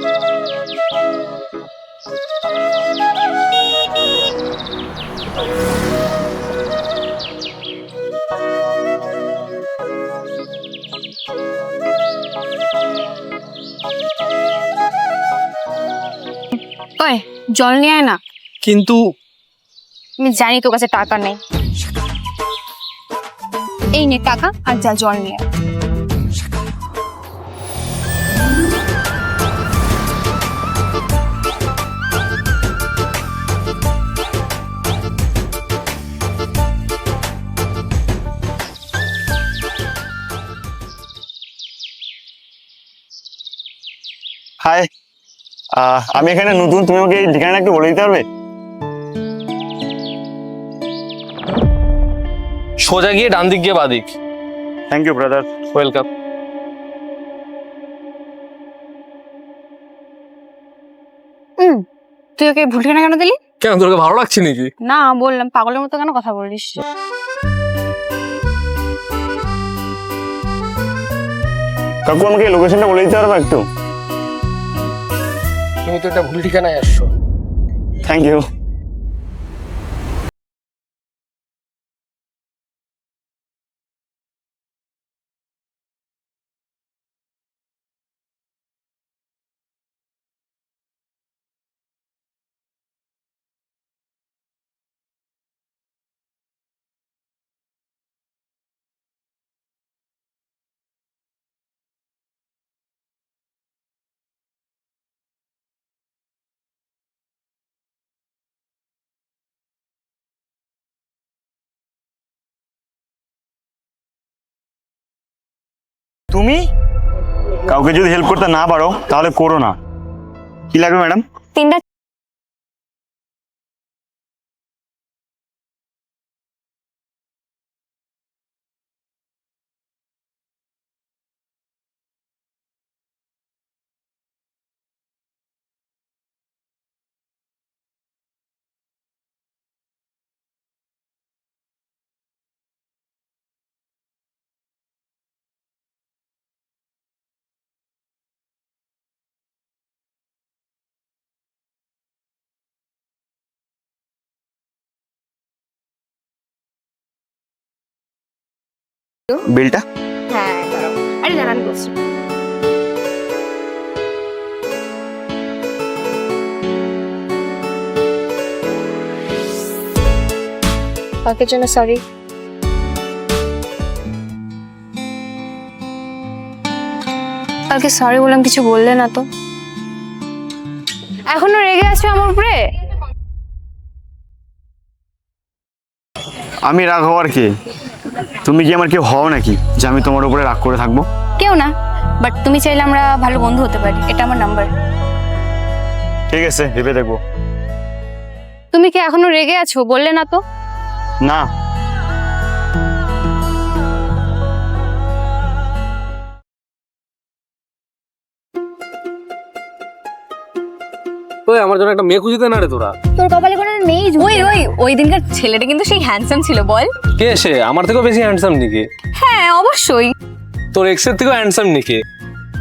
ওই জল নিয়ে আয় না। কিন্তু আমি জানি তোর কাছে টাকা নেই। এই নে টাকা আর যা জল নিয়ে আয়। হাই, আমি এখানে নতুন, তুমি আমাকে এই ঠিকানা একটু বলে দিতে পারবে? সোজা গিয়ে ডান দিক গিয়ে বাদিক। Thank you brother. ওয়েলকাম। তুই ওকে ভুল ঠিকানা কেন দিলি? কেন, তোকে ভালো লাগছে নাকি? না বললাম, পাগলের মতো কেন কথা বলিস? কাকু আমাকে লোকেশনটা বলে দিতে পারবে একটু? তুমি তো একটা ভুল ঠিকানায় আসছো। Thank you. তুমি কাউকে যদি হেল্প করতে না পারো তাহলে করো না। কি লাগবে ম্যাডাম? 3টা। বিলটা? হ্যাঁ আরে জানান বলছি। কালকের জন্য সরি। কালকে সরি বললাম, কিছু বললে না তো। এখনো রেগে আছো আমার উপরে? আমি রাগ হওয়ার কে? তুমি কি আমার কেউ হও নাকি যে আমি তোমার উপরে রাগ করে থাকবো? কেউ না, বাট তুমি চাইলে আমরা ভালো বন্ধু হতে পারি। এটা আমার নাম্বার। ঠিক আছে, ভেবে দেখবো। তুমি কি এখনো রেগে আছো? বললে না তো। না। ওই আমার জন্য একটা মেয়ে খুঁজে দে না রে তোরা। তোর কপালে কোনো নেই? ওই দিনকার ছেলেটা কিন্তু সেই হ্যান্ডসাম ছিল। বল কে সে? আমার থেকেও বেশি হ্যান্ডসাম নাকি? হ্যাঁ অবশ্যই। তোর এক্সের থেকেও হ্যান্ডসাম নাকি?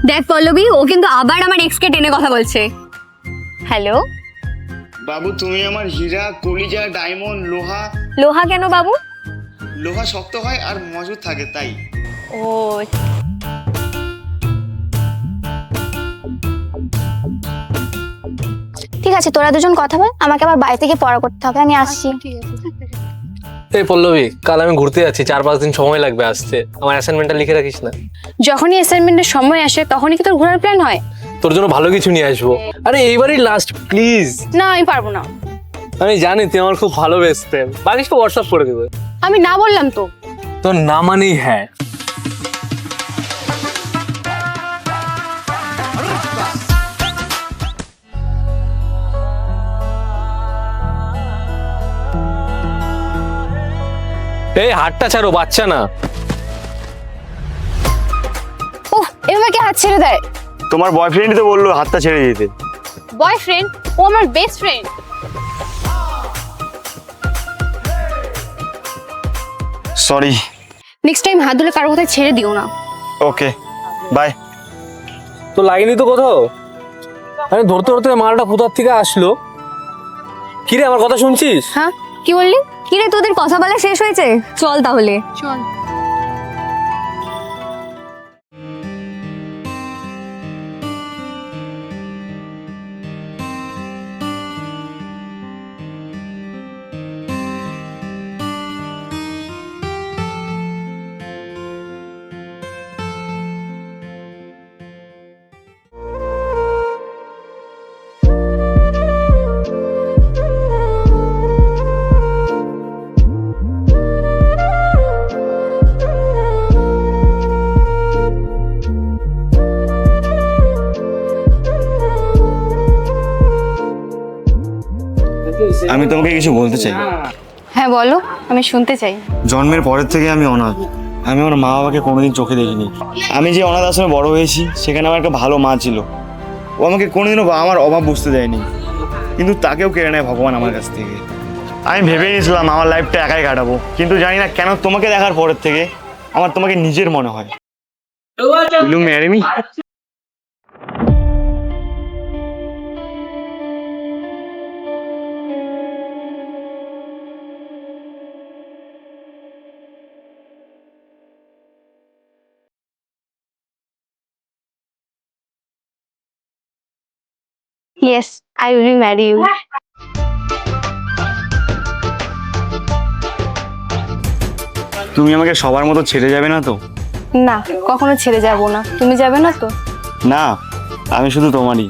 দেখ পল্লবী, ও কিন্তু আবার আমার এক্স কে টেনে কথা বলছে। হ্যালো বাবু, তুমি আমার হীরা, কলিজা, ডায়মন্ড, লোহা। লোহা কেন বাবু? লোহা শক্ত হয় আর মজবুত থাকে তাই। ও ঠিক আছে, তোরা দুজন কথা বল, আমাকে আবার বাইরে থেকে পড়া করতে হবে, আমি আসছি। এই পল্লবী, কাল আমি ঘুরতে যাচ্ছি, 4-5 দিন সময় লাগবে আসতে। আমার অ্যাসাইনমেন্টটা লিখে রাখিস না। যখনই অ্যাসাইনমেন্টের সময় আসে তখনই কি তোর ঘোরার প্ল্যান হয়? তোর জন্য ভালো কিছু নিয়ে আসবো। আরে এইবারই লাস্ট, প্লিজ। না আমি পারবো না। আমি জানি তুই আমার খুব ভালো বেস্ট ফ্রেন্ড, বাকি সব হোয়াটসঅ্যাপ করে দেবো। আমি না বললাম তো। তোর না মানেই হ্যাঁ। এই হাতটা ছাড়ো, বাচ্চা না। ওহ, এভাবে কি হাত ছেড়ে দেয়? তোমার বয়ফ্রেন্ডই তো বললো হাতটা ছেড়ে দিতে। বয়ফ্রেন্ড? ও আমার best friend. Sorry. Next time হাত ধরে কারো কোথায় ছেড়ে দিও না। ওকে, বাই। তো লাগেনি তো কোথাও? আরে ধরতে ধরতে মালটা কোথার থেকে আসলো। কিরে আমার কথা শুনছিস? হ্যাঁ, কি বললি? কি রে, তোদের কথা বলা শেষ হয়েছে? চল তাহলে চল। আমি তোমাকে কিছু বলতে চাই। হ্যাঁ বলো, আমি শুনতে চাই। জন্মের পরের থেকে আমি অনাথ। আমি আমার মা বাবাকে কোনোদিন চোখে দেখিনি। আমি যে অনাথ আশ্রমে বড় হয়েছি, সেখানে আমার একটা ভালো মা ছিল। ও আমাকে কোনোদিনও আমার অভাব বুঝতে দেয়নি, কিন্তু তাকেও কেড়ে নেয় ভগবান আমার কাছ থেকে। আমি ভেবে নিয়েছিলাম আমার লাইফটা একাই কাটাবো, কিন্তু জানি না কেন তোমাকে দেখার পরের থেকে আমার তোমাকে নিজের মনে হয়। Will you marry me? Yes, I will marry you. তুমি আমাকে সবার মতো ছেড়ে যাবে না তো? না, কখনো ছেড়ে যাব না। তুমি যাবে না তো? না, আমি শুধু তোমারই।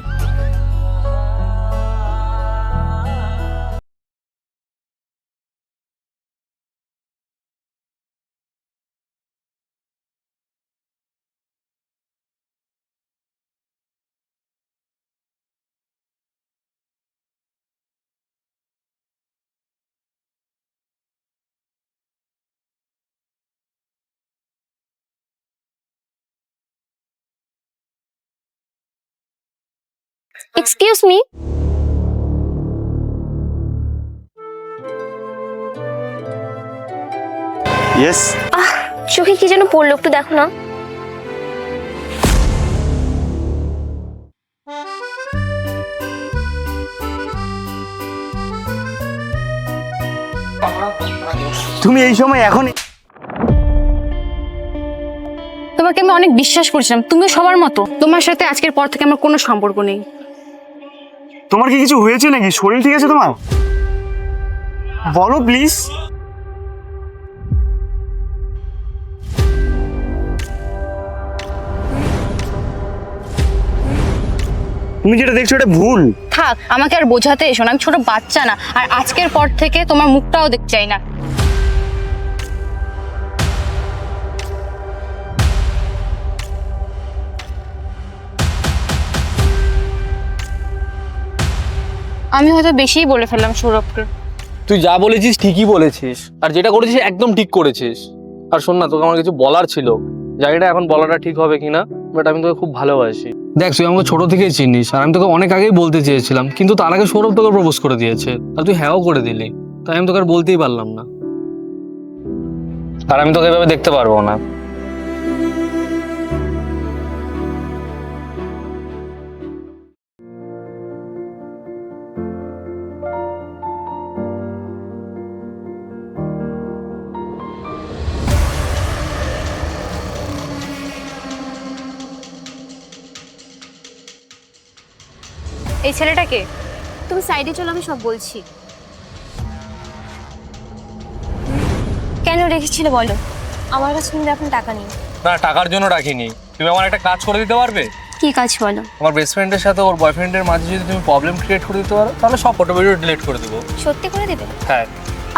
Excuse me. ইয়েস। চোখে কি যেন পড়লো, একটু দেখো না। তুমি এই সময় এখন তোমাকে আমি অনেক বিশ্বাস করেছিলাম, তুমিও সবার মতো। তোমার সাথে আজকের পর থেকে আমার কোনো সম্পর্ক নেই। তোমার কি কিছু হয়েছে নাকি? শরীর ঠিক আছে তোমার? বলো প্লিজ। তুমি যেটা দেখছো এটা ভুল। থাক, আমাকে আর বোঝাতে এসো না, আমি ছোট বাচ্চা না। আর আজকের পর থেকে তোমার মুখটাও দেখতে চাই না। আমি হয়তো বেশিই বলে ফেললাম সৌরভকে। তুই যা বলেছিস ঠিকই বলেছিস, আর যেটা করেছিস একদম ঠিক করেছিস। আর শোন না, তোকে আমার কিছু বলার ছিল। জানি না এখন বলাটা ঠিক হবে কিনা, বাট আমি তোকে খুব ভালোবাসি। দেখ, তুই আমাকে ছোট থেকেই চিনিস, আর আমি তোকে অনেক আগেই বলতে চেয়েছিলাম, কিন্তু তার আগে সৌরভ তোকে প্রপোজ করে দিয়েছে, আর তুই হ্যাঁও করে দিলি। তাই আমি তোকে আর বলতেই পারলাম না। আর আমি তোকে এভাবে দেখতে পারবো না। এই ছেলেটাকে তুমি সাইডে চলো, আমি সব বলছি। কেন রেখেছিলে বলো? আমার কাছে কিন্তু এখন টাকা নেই। না, টাকার জন্য রাখিনি। তুমি আমার একটা কাজ করে দিতে পারবে? কি কাজ বলো? আমার বেস্ট ফ্রেন্ডের সাথে ওর বয়ফ্রেন্ডের মাঝে যদি তুমি প্রবলেম ক্রিয়েট করে দিতে পারো, তাহলে সব ফটো ভিডিও ডিলিট করে দেবো। সত্যি করে দেবে? হ্যাঁ।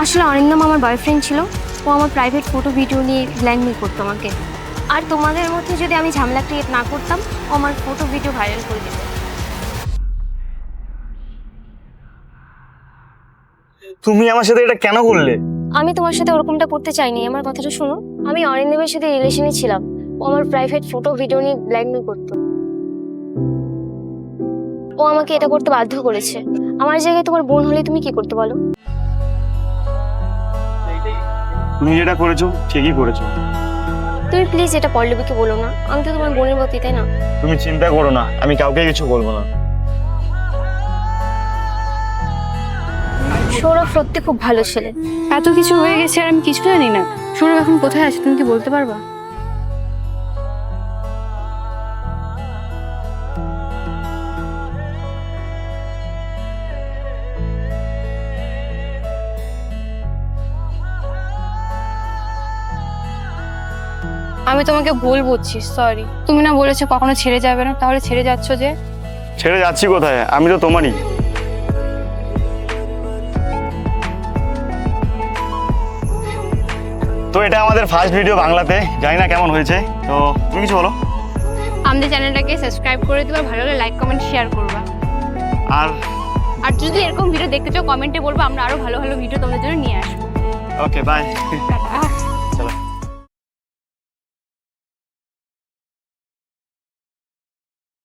আসলে অরিন্দম আমার বয়ফ্রেন্ড ছিল, ও আমার প্রাইভেট ফটো ভিডিও নিয়ে ব্ল্যাকমেল করতো আমাকে। আর তোমাদের মধ্যে যদি আমি ঝামেলা ক্রিয়েট না করতাম, ও আমার ফটো ভিডিও ভাইরাল করে দিত। তুমি আমার সাথে এটা কেন করলে? আমি তোমার সাথে ওরকমটা করতে চাইনি। আমার কথাটা শোনো, আমি অরিন্দমের সাথে রিলেশনে ছিলাম, ও আমার প্রাইভেট ফটো ভিডিও নিয়ে ব্ল্যাকমেল করতো। ও আমাকে এটা করতে বাধ্য করেছে। আমার জায়গায় তোমার বোন হলে তুমি কি করতে বলো? তুমি যেটা করেছো ঠিকই করেছো। তুমি প্লিজ এটা পল্লবীকে বলো না, আমি তো তোমার বোনের মতোই, তাই না? তুমি চিন্তা করো না, আমি কাউকে কিছু বলবো না। সৌরভ সত্যি খুব ভালো ছেলে। এত কিছু হয়ে গেছে আর আমি কিছু জানি না। সৌরভ এখন কোথায় আছে তুমি কি বলতে পারবা? আমি তোমাকে ভুল বুঝছি, সরি। তুমি না বলেছো কখনো ছেড়ে যাবে না, তাহলে ছেড়ে যাচ্ছ যে? ছেড়ে যাচ্ছি কোথায়, আমি তো তোমারই। তো এটা আমাদের ফার্স্ট ভিডিও বাংলাতে, জানি না কেমন হয়েছে, তো তুমি কিছু বলো। আমাদের চ্যানেলটাকে সাবস্ক্রাইব করে দিবা, ভালো লাগলে লাইক কমেন্ট শেয়ার করবা। আর আর যদি এরকম ভিডিও দেখতে চাও কমেন্টে বলবো, আমরা আরো ভালো ভালো ভিডিও তোমাদের জন্য নিয়ে আসবো। Okay bye. টাটা।